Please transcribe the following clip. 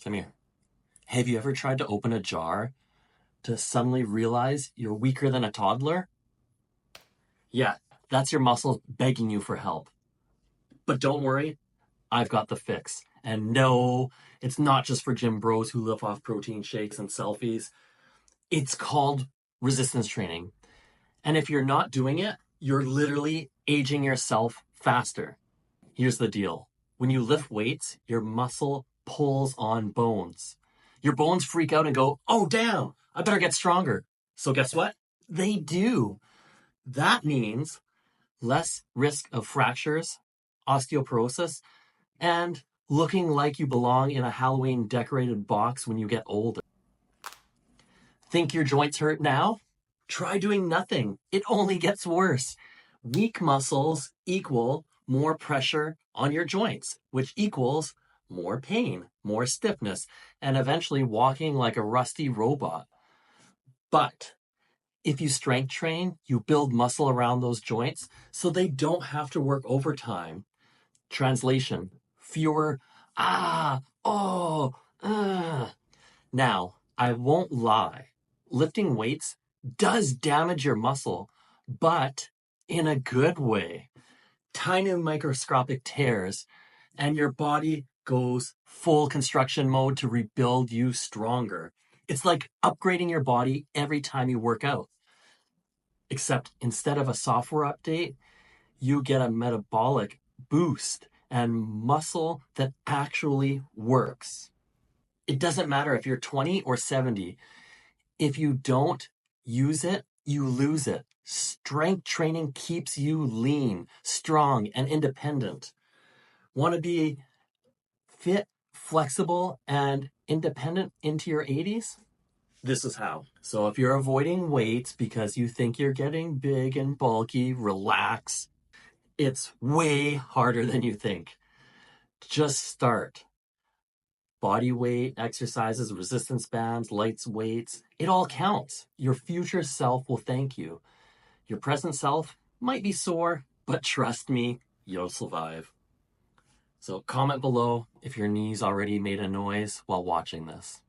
Come here. Have you ever tried to open a jar to suddenly realize you're weaker than a toddler? Yeah, that's your muscles begging you for help. But don't worry, I've got the fix. And no, it's not just for gym bros who live off protein shakes and selfies. It's called resistance training. And if you're not doing it, you're literally aging yourself faster. Here's the deal. When you lift weights, your muscle pulls on bones. Your bones freak out and go, oh, damn, I better get stronger. So guess what? They do. That means less risk of fractures, osteoporosis, and looking like you belong in a Halloween decorated box when you get older. Think your joints hurt now? Try doing nothing. It only gets worse. Weak muscles equal more pressure on your joints, which equals more pain, more stiffness, and eventually walking like a rusty robot. But if you strength train, you build muscle around those joints so they don't have to work overtime. Translation, fewer oh, Now, I won't lie. Lifting weights does damage your muscle, but in a good way. Tiny microscopic tears, and your body goes full construction mode to rebuild you stronger. It's like upgrading your body every time you work out. Except instead of a software update, you get a metabolic boost and muscle that actually works. It doesn't matter if you're 20 or 70. If you don't use it, you lose it. Strength training keeps you lean, strong, and independent. Want to be fit, flexible, and independent into your 80s? This is how. So if you're avoiding weights because you think you're getting big and bulky, relax. It's way harder than you think. Just start. Body weight, exercises, resistance bands, lights, weights, it all counts. Your future self will thank you. Your present self might be sore, but trust me, you'll survive. So comment below if your knees already made a noise while watching this.